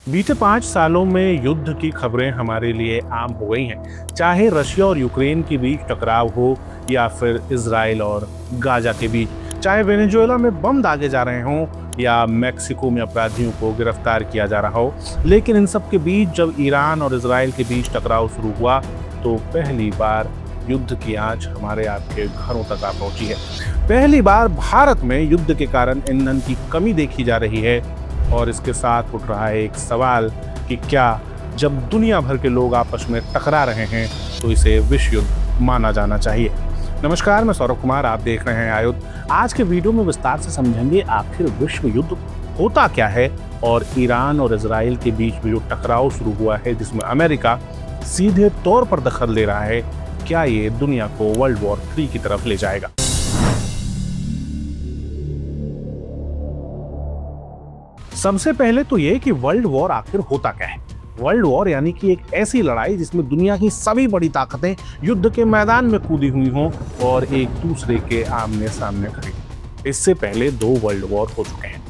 बीते 5 सालों में युद्ध की खबरें हमारे लिए आम हो गई हैं। चाहे रशिया और यूक्रेन के बीच टकराव हो या फिर इजराइल और गाजा के बीच, चाहे वेनेजुएला में बम दागे जा रहे हों या मैक्सिको में अपराधियों को गिरफ्तार किया जा रहा हो। लेकिन इन सब के बीच जब ईरान और इजराइल के बीच टकराव शुरू हुआ तो पहली बार युद्ध की आंच हमारे आपके घरों तक आ पहुंची है। पहली बार भारत में युद्ध के कारण ईंधन की कमी देखी जा रही है और इसके साथ उठ रहा है एक सवाल कि क्या जब दुनिया भर के लोग आपस में टकरा रहे हैं तो इसे विश्व युद्ध माना जाना चाहिए। नमस्कार, मैं सौरभ कुमार, आप देख रहे हैं आयुध। आज के वीडियो में विस्तार से समझेंगे आखिर विश्व युद्ध होता क्या है और ईरान और इजराइल के बीच में जो टकराव शुरू हुआ है जिसमें अमेरिका सीधे तौर पर दखल दे रहा है, क्या ये दुनिया को वर्ल्ड वॉर 3 की तरफ ले जाएगा। सबसे पहले तो ये कि वर्ल्ड वॉर आखिर होता क्या है। वर्ल्ड वॉर यानी कि एक ऐसी लड़ाई जिसमें दुनिया की सभी बड़ी ताकतें युद्ध के मैदान में कूदी हुई हों और एक दूसरे के आमने सामने खड़ी। इससे पहले 2 वर्ल्ड वॉर हो चुके हैं,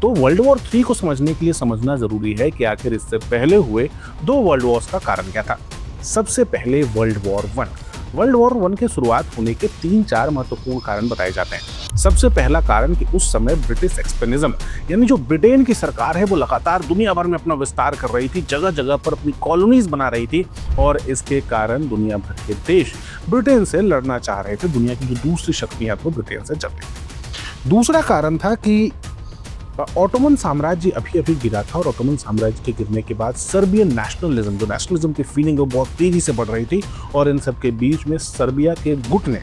तो वर्ल्ड वॉर 3 को समझने के लिए समझना जरूरी है कि आखिर इससे पहले हुए 2 वर्ल्ड वॉर्स का कारण क्या था। सबसे पहले वर्ल्ड वॉर 1। वर्ल्ड वॉर 1 की शुरुआत होने के 3-4 महत्वपूर्ण कारण बताए जाते हैं। सबसे पहला कारण कि उस समय ब्रिटिश एक्सपेनिज्म यानी जो ब्रिटेन की सरकार है वो लगातार दुनिया भर में अपना विस्तार कर रही थी, जगह जगह पर अपनी कॉलोनीज बना रही थी और इसके कारण दुनिया भर के देश ब्रिटेन से लड़ना चाह रहे थे। दुनिया की जो दूसरी शक्तियां तो ब्रिटेन से चल रही थी। दूसरा कारण था कि ऑटोमन साम्राज्य अभी अभी गिरा था और ऑटोमन साम्राज्य के गिरने के बाद सर्बियन नेशनलिज्म, जो नेशनलिज्म की फीलिंग वो बहुत तेजी से बढ़ रही थी और इन सब के बीच में सर्बिया के गुट ने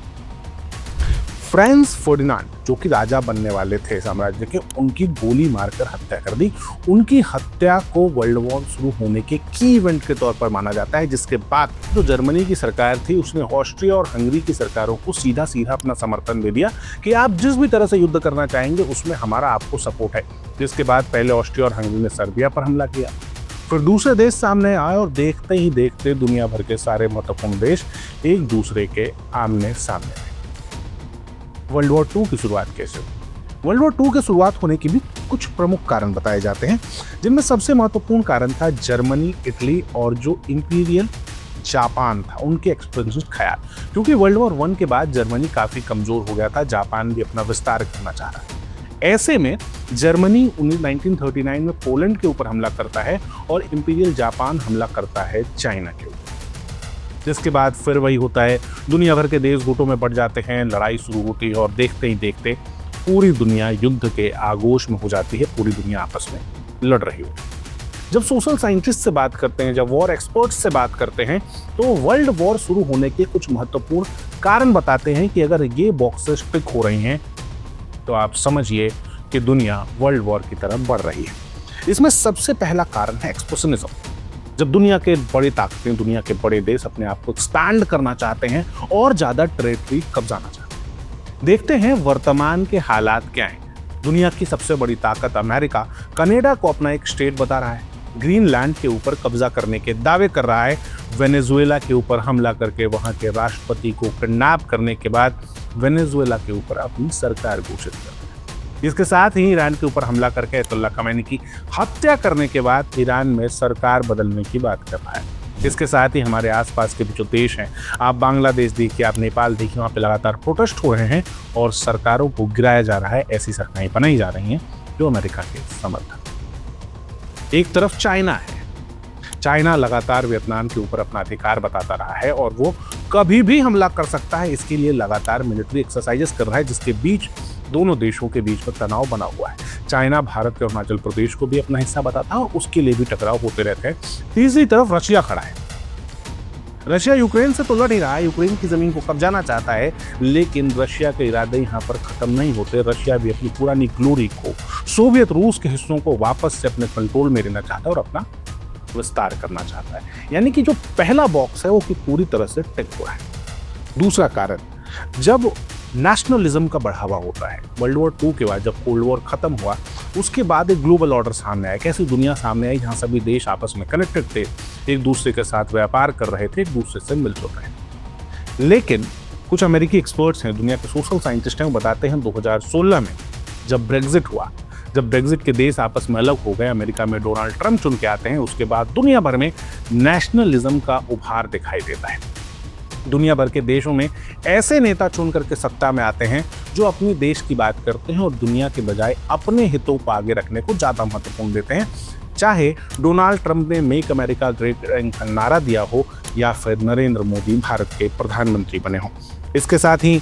फ्रांस फर्डिनांड, जो कि राजा बनने वाले थे साम्राज्य के, उनकी गोली मारकर हत्या कर दी। उनकी हत्या को वर्ल्ड वॉर शुरू होने के की इवेंट के तौर पर माना जाता है, जिसके बाद जो जर्मनी की सरकार थी उसने ऑस्ट्रिया और हंगरी की सरकारों को सीधा सीधा अपना समर्थन दे दिया कि आप जिस भी तरह से युद्ध करना चाहेंगे उसमें हमारा आपको सपोर्ट है। जिसके बाद पहले ऑस्ट्रिया और हंगरी ने सर्बिया पर हमला किया, फिर दूसरे देश सामने आए और देखते ही देखते दुनिया भर के सारे महत्वपूर्ण देश एक दूसरे के आमने सामने आए। वर्ल्ड वॉर 2 की शुरुआत कैसे हुई? वर्ल्ड वॉर 2 के शुरुआत होने के भी कुछ प्रमुख कारण बताए जाते हैं, जिनमें सबसे महत्वपूर्ण कारण था जर्मनी, इटली और जो इंपीरियल जापान था उनके एक्सपेंसिव ख्याल। क्योंकि वर्ल्ड वॉर 1 के बाद जर्मनी काफी कमजोर हो गया था, जापान भी अपना विस्तार करना चाह रहा था। ऐसे में जर्मनी 1939 में पोलैंड के ऊपर हमला करता है और इंपीरियल जापान हमला करता है चाइना के ऊपर। जिसके बाद फिर वही होता है, दुनिया भर के देश गुटों में बढ़ जाते हैं, लड़ाई शुरू होती है और देखते ही देखते पूरी दुनिया युद्ध के आगोश में हो जाती है। पूरी दुनिया आपस में लड़ रही होती है। जब सोशल साइंटिस्ट से बात करते हैं, जब वॉर एक्सपर्ट्स से बात करते हैं, तो वर्ल्ड वॉर शुरू होने के कुछ महत्वपूर्ण कारण बताते हैं कि अगर ये बॉक्सेस टिक हो रही हैं तो आप समझिए कि दुनिया वर्ल्ड वॉर की तरफ बढ़ रही है। इसमें सबसे पहला कारण है एक्सपेंशनिज्म। जब दुनिया के बड़ी ताकतें, दुनिया के बड़े देश अपने आप को एक्सपैंड करना चाहते हैं और ज्यादा टेरिटरी कब्जाना चाहते हैं। देखते हैं वर्तमान के हालात क्या हैं। दुनिया की सबसे बड़ी ताकत अमेरिका कनाडा को अपना एक स्टेट बता रहा है, ग्रीनलैंड के ऊपर कब्जा करने के दावे कर रहा है, वेनेजुएला के ऊपर हमला करके वहां के राष्ट्रपति को किडनैप करने के बाद वेनेजुएला के ऊपर अपनी सरकार घोषित कर रहा है। इसके साथ ही ईरान के ऊपर हमला करके अयतुल्ला खमैनी की हत्या करने के बाद ईरान में सरकार बदलने की बात कर रहा है। इसके साथ ही हमारे आसपास के भी जो देश हैं, आप बांग्लादेश देखिए, आप नेपाल देखिए, वहाँ पे लगातार प्रोटेस्ट हो रहे हैं और सरकारों को गिराया जा रहा है। ऐसी सरकारें बनाई जा रही हैं जो अमेरिका के समर्थन। एक तरफ चाइना है, चाइना लगातार वियतनाम के ऊपर अपना अधिकार बताता रहा है और वो कभी भी हमला कर सकता है। इसके लिए लगातार मिलिट्री एक्सरसाइजेस कर रहा है, जिसके बीच दोनों देशों के बीच में तनाव बना हुआ है। चाइना भारत के अरुणाचल प्रदेश को भी अपना हिस्सा बताता है और उसके लिए भी टकराव होते रहते हैं। तीसरी तरफ रशिया खड़ा है। रशिया यूक्रेन से तो लड़ ही रहा है, यूक्रेन की जमीन को कब्जाना चाहता है, लेकिन रशिया के इरादे यहाँ पर खत्म नहीं होते। रशिया भी अपनी पुरानी ग्लोरी को, सोवियत रूस के हिस्सों को वापस से अपने कंट्रोल में लेना चाहता है और अपना विस्तार करना चाहता है। यानी कि जो पहला बॉक्स है वो कि पूरी तरह से टिक हुआ है। दूसरा कारण, जब नेशनलिज्म का बढ़ावा होता है। वर्ल्ड वॉर 2 के बाद जब कोल्ड वॉर खत्म हुआ उसके बाद एक ग्लोबल ऑर्डर सामने आया। कैसी दुनिया सामने आई जहाँ सभी देश आपस में कनेक्टेड थे, एक दूसरे के साथ व्यापार कर रहे थे, एक दूसरे से मिलजुल रहे थे। लेकिन कुछ अमेरिकी एक्सपर्ट्स हैं, दुनिया के सोशल साइंटिस्ट हैं, वो बताते हैं 2016 में जब ब्रेग्जिट हुआ, जब ब्रेग्जिट के देश आपस में अलग हो गए, अमेरिका में डोनाल्ड ट्रंप चुन के आते हैं, उसके बाद दुनिया भर में नेशनलिज्म का उभार दिखाई देता है। दुनिया भर के देशों में ऐसे नेता चुन करके सत्ता में आते हैं जो अपने देश की बात करते हैं और दुनिया के बजाय अपने हितों को आगे रखने को ज़्यादा महत्वपूर्ण देते हैं। चाहे डोनाल्ड ट्रंप ने मेक अमेरिका ग्रेट अगेन का नारा दिया हो या फिर नरेंद्र मोदी भारत के प्रधानमंत्री बने हों। इसके साथ ही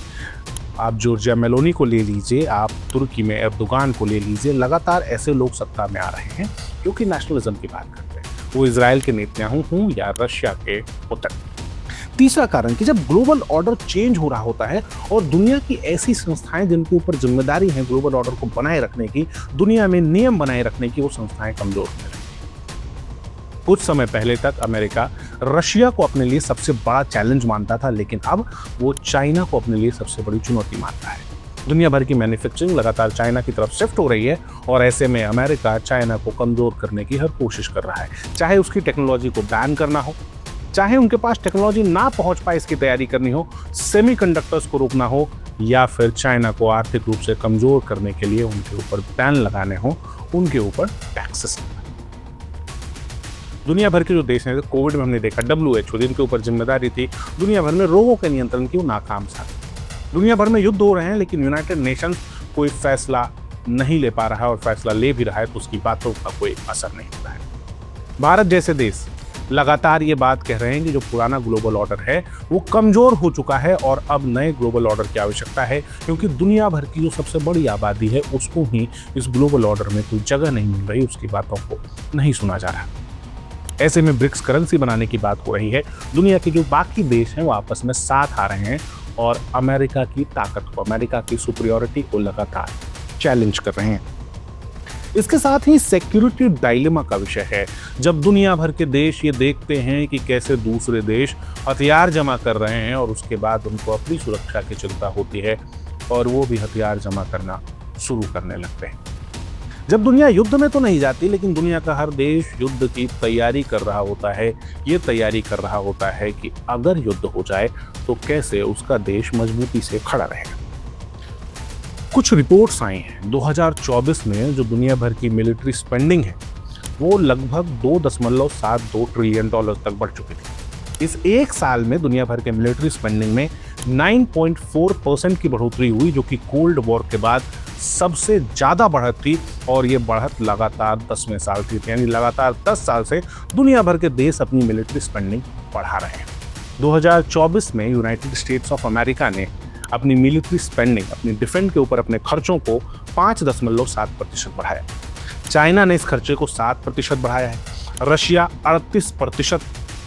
आप जॉर्जिया मेलोनी को ले लीजिए, आप तुर्की में एर्दोगान को ले लीजिए, लगातार ऐसे लोग सत्ता में आ रहे हैं क्योंकि नेशनलिज्म की बात करते हैं, वो इजराइल के नेतन्याहू हों या रशिया के पुतिन। तीसरा कारण कि जब ग्लोबल ऑर्डर चेंज हो रहा होता है और दुनिया की ऐसी संस्थाएं जिनके ऊपर जिम्मेदारी है ग्लोबल ऑर्डर को बनाए रखने की, दुनिया में नियम बनाए रखने की, वो संस्थाएं कमजोर होने लगती हैं। कुछ समय पहले तक अमेरिका रशिया को अपने लिए सबसे बड़ा चैलेंज मानता था, लेकिन अब वो चाइना को अपने लिए सबसे बड़ी चुनौती मानता है। दुनिया भर की मैन्युफैक्चरिंग लगातार चाइना की तरफ शिफ्ट हो रही है और ऐसे में अमेरिका चाइना को कमजोर करने की हर कोशिश कर रहा है, चाहे उसकी टेक्नोलॉजी को बैन करना हो, चाहे उनके पास टेक्नोलॉजी ना पहुंच पाए इसकी तैयारी करनी हो, सेमीकंडक्टर्स को रोकना हो, या फिर चाइना को आर्थिक रूप से कमजोर करने के लिए उनके ऊपर बैन लगाने हो, उनके ऊपर टैक्सेस। दुनिया भर के जो देश हैं, कोविड में हमने देखा WHO जिनके ऊपर जिम्मेदारी थी दुनिया भर में रोगों के नियंत्रण की, वो नाकाम साबित। दुनिया भर में युद्ध हो रहे हैं लेकिन यूनाइटेड नेशंस कोई फैसला नहीं ले पा रहा है, और फैसला ले भी रहा है तो उसकी बातों का कोई असर नहीं हो रहा है। भारत जैसे देश लगातार ये बात कह रहे हैं कि जो पुराना ग्लोबल ऑर्डर है वो कमजोर हो चुका है और अब नए ग्लोबल ऑर्डर की आवश्यकता है, क्योंकि दुनिया भर की जो सबसे बड़ी आबादी है उसको ही इस ग्लोबल ऑर्डर में कोई जगह नहीं मिल रही, उसकी बातों को नहीं सुना जा रहा। ऐसे में ब्रिक्स करेंसी बनाने की बात हो रही है। दुनिया के जो बाकी देश हैं वो आपस में साथ आ रहे हैं और अमेरिका की ताकत को, अमेरिका की सुपीरियरिटी को लगातार चैलेंज कर रहे हैं। इसके साथ ही सिक्योरिटी डायलेमा का विषय है। जब दुनिया भर के देश ये देखते हैं कि कैसे दूसरे देश हथियार जमा कर रहे हैं और उसके बाद उनको अपनी सुरक्षा की चिंता होती है और वो भी हथियार जमा करना शुरू करने लगते हैं। जब दुनिया युद्ध में तो नहीं जाती, लेकिन दुनिया का हर देश युद्ध की तैयारी कर रहा होता है। ये तैयारी कर रहा होता है कि अगर युद्ध हो जाए तो कैसे उसका देश मजबूती से खड़ा रहेगा। कुछ रिपोर्ट्स आई हैं 2024 में जो दुनिया भर की मिलिट्री स्पेंडिंग है वो लगभग $2.72 ट्रिलियन तक बढ़ चुकी थी। इस एक साल में दुनिया भर के मिलिट्री स्पेंडिंग में 9.4% की बढ़ोतरी हुई, जो कि कोल्ड वॉर के बाद सबसे ज्यादा बढ़त थी, और ये बढ़त लगातार 10वें साल थी, यानी लगातार 10 साल से दुनिया भर के देश अपनी मिलिट्री स्पेंडिंग बढ़ा रहे हैं। 2024 में यूनाइटेड स्टेट्स ऑफ अमेरिका ने अपनी मिलिट्री स्पेंडिंग, अपनी डिफेंस के ऊपर अपने खर्चों को 5.7% बढ़ाया। चाइना ने इस खर्चे को 7% बढ़ाया है। रशिया 38%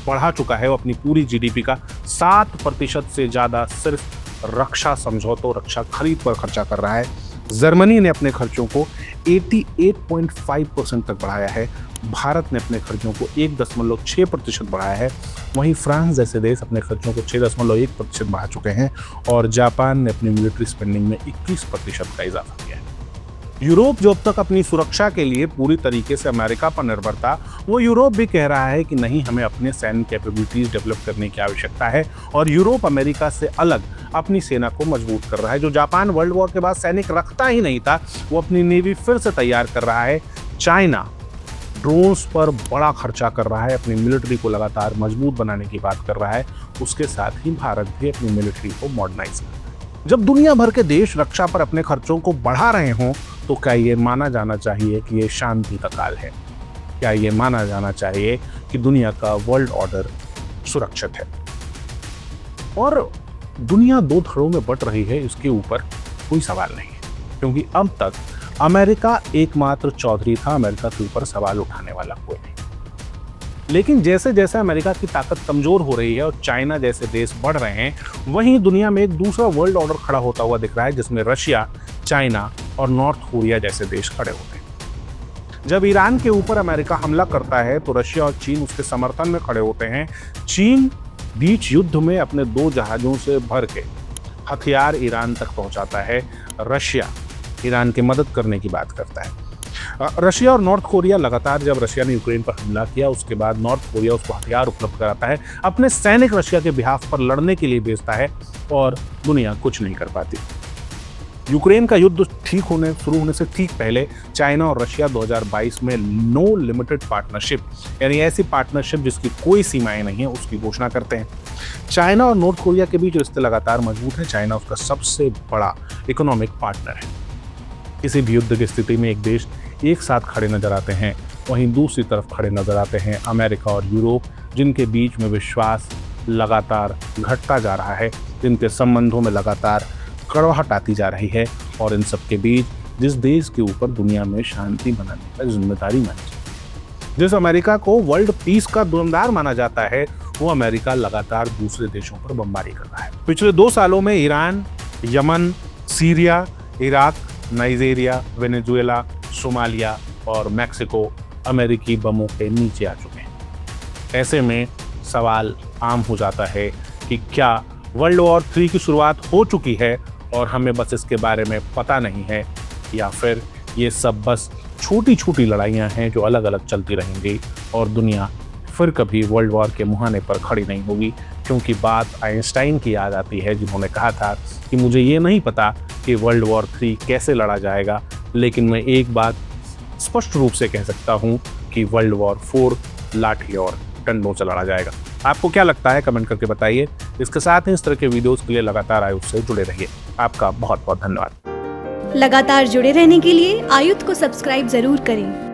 बढ़ा चुका है, वो अपनी पूरी GDP का 7% से ज़्यादा सिर्फ रक्षा समझौतों, रक्षा खरीद पर खर्चा कर रहा है। जर्मनी ने अपने खर्चों को 88.5% तक बढ़ाया है। भारत ने अपने खर्चों को 1.6% बढ़ाया है। वहीं फ्रांस जैसे देश अपने खर्चों को 6.1% बढ़ा चुके हैं और जापान ने अपनी मिलिट्री स्पेंडिंग में 21% का इजाफा किया है। यूरोप जो अब तक अपनी सुरक्षा के लिए पूरी तरीके से अमेरिका पर निर्भर था, वो यूरोप भी कह रहा है कि नहीं, हमें अपने सैन्य कैपेबिलिटीज डेवलप करने की आवश्यकता है, और यूरोप अमेरिका से अलग अपनी सेना को मजबूत कर रहा है। जो जापान वर्ल्ड वॉर के बाद सैनिक रखता ही नहीं था, वो अपनी नेवी फिर से तैयार कर रहा है। चाइना ड्रोन्स पर बड़ा खर्चा कर रहा है, अपनी मिलिट्री को लगातार मजबूत बनाने की बात कर रहा है। उसके साथ ही भारत भी अपनी मिलिट्री को मॉडर्नाइज कर रहा है। जब दुनिया भर के देश रक्षा पर अपने खर्चों को बढ़ा रहे हों तो क्या ये माना जाना चाहिए कि ये शांति का काल है? क्या ये माना जाना चाहिए कि दुनिया का वर्ल्ड ऑर्डर सुरक्षित है? और दुनिया दो धड़ों में बंट रही है, इसके ऊपर कोई सवाल नहीं है, क्योंकि अब तक अमेरिका एकमात्र चौधरी था, अमेरिका के ऊपर सवाल उठाने वाला कोई नहीं। लेकिन जैसे जैसे अमेरिका की ताकत कमजोर हो रही है और चाइना जैसे देश बढ़ रहे हैं, वहीं दुनिया में एक दूसरा वर्ल्ड ऑर्डर खड़ा होता हुआ दिख रहा है, जिसमें रशिया, चाइना और नॉर्थ कोरिया जैसे देश खड़े होते हैं। जब ईरान के ऊपर अमेरिका हमला करता है तो रशिया और चीन उसके समर्थन में खड़े होते हैं। चीन बीच युद्ध में अपने 2 जहाजों से भर के हथियार ईरान तक पहुंचाता है। रशिया ईरान की मदद करने की बात करता है। रशिया और नॉर्थ कोरिया लगातार, जब रशिया ने यूक्रेन पर हमला किया उसके बाद नॉर्थ कोरिया उसको हथियार उपलब्ध कराता है, अपने सैनिक रशिया के बिहाफ पर लड़ने के लिए भेजता है, और दुनिया कुछ नहीं कर पाती। यूक्रेन का युद्ध शुरू होने से ठीक पहले चाइना और रशिया 2022 में नो लिमिटेड पार्टनरशिप, यानी ऐसी पार्टनरशिप जिसकी कोई सीमाएं नहीं है, उसकी घोषणा करते हैं। चाइना और नॉर्थ कोरिया के बीच रिश्ते लगातार मजबूत हैं। चाइना उसका सबसे बड़ा इकोनॉमिक पार्टनर है। किसी भी युद्ध की स्थिति में एक देश एक साथ खड़े नजर आते हैं, वहीं दूसरी तरफ खड़े नजर आते हैं अमेरिका और यूरोप, जिनके बीच में विश्वास लगातार घटता जा रहा है, जिनके संबंधों में लगातार कड़वाहट आती जा रही है। और इन सब के बीच जिस देश के ऊपर दुनिया में शांति बनाने की जिम्मेदारी मानी जाती है, जिस अमेरिका को वर्ल्ड पीस का दुकानदार माना जाता है, वो अमेरिका लगातार दूसरे देशों पर बमबारी कर रहा है। पिछले 2 सालों में Iran, Yemen, Syria, Iraq, Nigeria, Venezuela, Somalia और मैक्सिको अमेरिकी बमों के नीचे आ चुके हैं। ऐसे में सवाल आम हो जाता है कि क्या वर्ल्ड वॉर 3 की शुरुआत हो चुकी है और हमें बस इसके बारे में पता नहीं है, या फिर ये सब बस छोटी छोटी लड़ाइयाँ हैं जो अलग अलग चलती रहेंगी और दुनिया फिर कभी वर्ल्ड वॉर के मुहाने पर खड़ी नहीं होगी। क्योंकि बात आइंस्टाइन की याद आती है, जिन्होंने कहा था कि मुझे ये नहीं पता कि वर्ल्ड वॉर 3 कैसे लड़ा जाएगा, लेकिन मैं एक बात स्पष्ट रूप से कह सकता हूँ कि वर्ल्ड वॉर 4 लाठी और डंडों से लड़ा जाएगा। आपको क्या लगता है, कमेंट करके बताइए। इसके साथ ही इस तरह के वीडियोस के लिए लगातार आयुध से जुड़े रहिए। आपका बहुत बहुत धन्यवाद। लगातार जुड़े रहने के लिए आयुध को सब्सक्राइब जरूर करें।